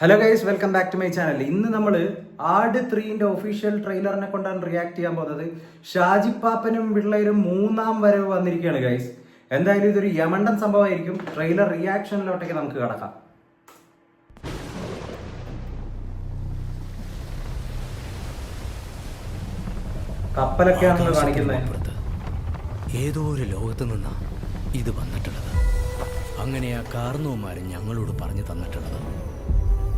Hello guys, welcome back to my channel. ഇന്ന് നമ്മൾ ആട് 3ന്റെ ഒഫീഷ്യൽ ട്രെയിലറിനെ കൊണ്ടാണ് റിയാക്ട് ചെയ്യാൻ പോകുന്നത്. ഷാജി പാപ്പനും പിള്ളേരും മൂന്നാം വരവ് വന്നിരിക്കുകയാണ് ഗൈസ്. എന്തായാലും ഇതൊരു യമണ്ടൻ സംഭവമായിരിക്കും. ട്രെയിലർ റിയാക്ഷനിലോട്ടേക്ക് നമുക്ക് കടക്കാം. കപ്പലൊക്കെയാണല്ലോ കാണിക്കുന്നത്. ഏതോ ഒരു ലോകത്ത് നിന്നാ ഇത് വന്നിട്ടുള്ളത്. അങ്ങനെയാ കാർന്നോമാരും ഞങ്ങളോട് പറഞ്ഞു തന്നിട്ടുള്ളത്.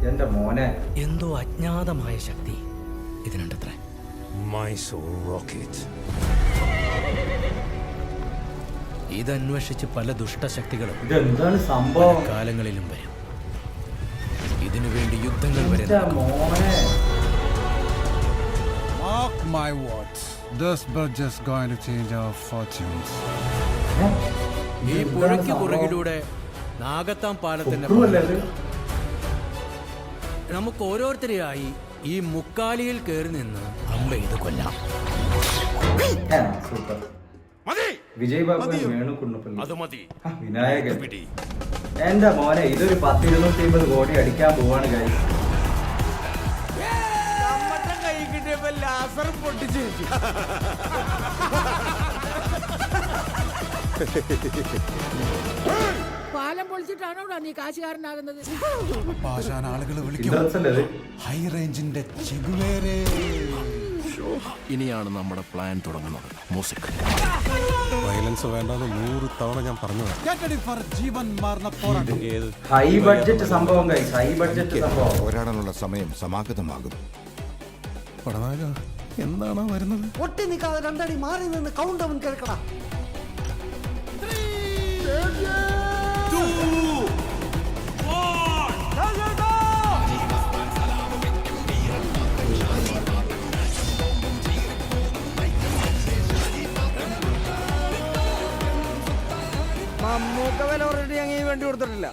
എന്റെ മോനെ, എന്തോ അജ്ഞാതമായ ശക്തി ഇതിനുണ്ടത്രേ. ഇതന്വേഷിച്ച് പല ദുഷ്ടശക്തികളും ഇതെന്താണ് സംഭവം? കാലങ്ങളിലും വരും. ഇതിനു വേണ്ടി യുദ്ധങ്ങൾ വരെ. Mark my words, this bridge is going to change our fortunes. ഈ പുഴയ്ക്ക് പുറകിലൂടെ നാഗത്താം പാലത്തിന്റെ നമുക്ക് ഓരോരുത്തരെയായി ഈ മുക്കാലിയിൽ കയറി നിന്ന് അമ്പ ഇത് കൊല്ലാം. വിജയ് ബാബു, വേണുകുണ്ണപ്പള്ളി, വിനായകൻ. എന്റെ മോനെ, ഇതൊരു 250 കോടി അടിക്കാൻ പോവാണ് guys. പാലം പൊളിച്ചിട്ടാണോ നീ കാശുകാരനാകുന്നത്? പാഷാൻ ആളുകൾ വിളിക്കും ഹൈ റേഞ്ചിന്റെ ചെഗുവേരെ. ഇനിയാണ് നമ്മുടെ പ്ലാൻ തുടങ്ങുന്നത്. മ്യൂസിക് വയലൻസ് വേണ്ടെന്ന് 100 തവണ ഞാൻ പറഞ്ഞതാണ്. ജീവൻ മാറുന്ന പോരാട്ടം. ഹൈ ബഡ്ജറ്റ് സംഭവം guys, ഹൈ ബഡ്ജറ്റ് സംഭവം. പോരാടാനുള്ള സമയം സമാഗതമാകും. പടനായക എന്താണോ വരുന്നത്? ഒട്ടി നിൽക്കാതെ രണ്ടടി മാറി നിന്ന് കൗണ്ട് അവൻ കേൾക്കടാ. മമ്മൂക്ക വില ഓൾറെഡി അങ്ങനെ വേണ്ടി കൊടുത്തിട്ടില്ല.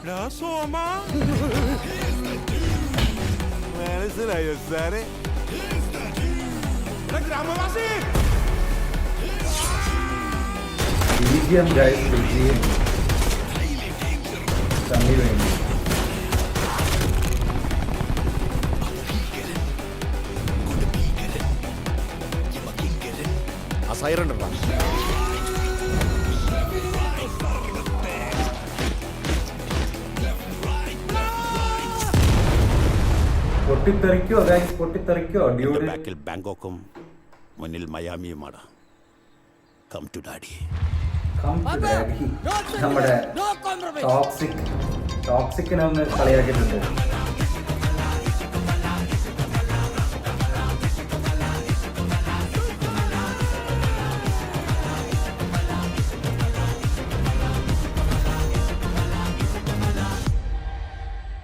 മനസ്സിലായോ സാറേ? BGM guys, BGM. സണ്ണി വേണ്ടി. ആ സൈറൻ ഉണ്ടോ? പൊട്ടിത്തെറിക്കോ ഗൈസ്, പൊട്ടിത്തെറിക്കോ. ബാക്കിൽ ബാങ്കോക്കും മുന്നിൽ മയാമിയുമാണ്. Come to daddy. നമ്മുടെ ടോക്സിക്കിനെ ഒന്ന് കളിയാക്കിയിട്ടുണ്ട്.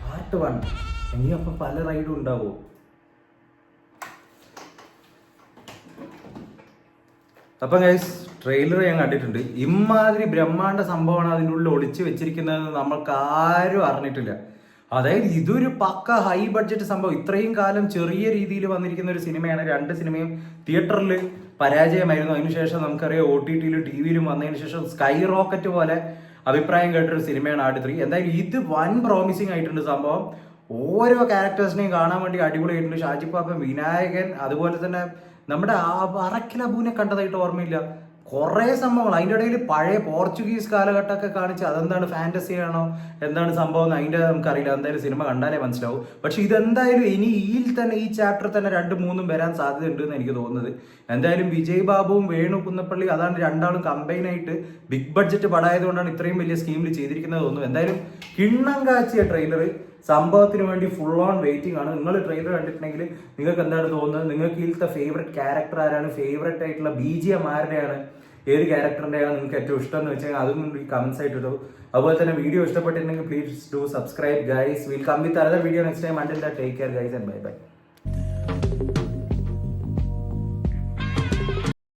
പാർട്ട് 1 ഇനി അപ്പൊ പല റൈഡും ഉണ്ടാവോ? അപ്പം ഗൈസ്, ട്രെയിലർ ഞാൻ കണ്ടിട്ടുണ്ട്. ഇമാതിരി ബ്രഹ്മാണ്ഡ സംഭവമാണ് അതിൻ്റെ ഉള്ളിൽ ഒളിച്ചു വെച്ചിരിക്കുന്നതെന്ന് നമ്മൾക്ക് ആരും അറിഞ്ഞിട്ടില്ല. അതായത് ഇതൊരു പക്ക ഹൈ ബഡ്ജറ്റ് സംഭവം. ഇത്രയും കാലം ചെറിയ രീതിയിൽ വന്നിരിക്കുന്ന ഒരു സിനിമയാണ്. 2 സിനിമയും തിയേറ്ററിൽ പരാജയമായിരുന്നു. അതിനുശേഷം നമുക്കറിയാം OTTയിലും TV-യിലും വന്നതിന് ശേഷം സ്കൈ റോക്കറ്റ് പോലെ അഭിപ്രായം കേട്ടൊരു സിനിമയാണ് ആട് 3. എന്തായാലും ഇത് വൻ പ്രോമിസിങ് ആയിട്ടുണ്ട് സംഭവം. ഓരോ ക്യാരക്ടേഴ്സിനെയും കാണാൻ വേണ്ടി അടിപൊളിയായിട്ടുണ്ട്. ഷാജി പാപ്പൻ, വിനായകൻ, അതുപോലെ തന്നെ നമ്മുടെ അറക്കിൽ അബുവിനെ കണ്ടതായിട്ട് ഓർമ്മയില്ല. കുറേ സംഭവങ്ങൾ അതിൻ്റെ ഇടയിൽ പഴയ പോർച്ചുഗീസ് കാലഘട്ടമൊക്കെ കാണിച്ച് അതെന്താണ് ഫാൻറ്റസി ആണോ എന്താണ് സംഭവം അതിൻ്റെ നമുക്കറിയില്ല. എന്തായാലും സിനിമ കണ്ടാലേ മനസ്സിലാവും. പക്ഷെ ഇതെന്തായാലും ഇനി ഈ ചാപ്റ്റർ തന്നെ 2-3 വരാൻ സാധ്യതയുണ്ട് എന്ന് എനിക്ക് തോന്നുന്നത്. എന്തായാലും വിജയ് ബാബുവും വേണു കുന്നപ്പള്ളി അതാണ് രണ്ടാളും കമ്പൈനായിട്ട് ബിഗ് ബഡ്ജറ്റ് പടമായതുകൊണ്ടാണ് ഇത്രയും വലിയ സ്കീമിൽ ചെയ്തിരിക്കുന്നത് തോന്നുന്നു. എന്തായാലും കിണ്ണം കാച്ചിയ ട്രെയിലർ സംഭവത്തിന് വേണ്ടി ഫുൾ ഓൺ വെയിറ്റിംഗ് ആണ്. നിങ്ങൾ ട്രെയിലർ കണ്ടിട്ടുണ്ടെങ്കിൽ നിങ്ങൾക്ക് എന്താണ് തോന്നുന്നത്? നിങ്ങൾക്ക് ഇതിലത്തെ ഫേവറേറ്റ് ക്യാരക്ടർ ആരാണ്? ഫേവറേറ്റ് ആയിട്ടുള്ള BGM ആരുടെയാണ്? ഏത് ക്യാരക്ടറിൻ്റെയാണ് നിങ്ങൾക്ക് ഏറ്റവും ഇഷ്ടം എന്ന് വെച്ചാൽ അതും കമൻസ് ആയിട്ട് ഇട്ടു. അതുപോലെ തന്നെ വീഡിയോ ഇഷ്ടപ്പെട്ടിട്ടുണ്ടെങ്കിൽ please do subscribe guys. Will come with another video next time. Until that, take care guys and bye by.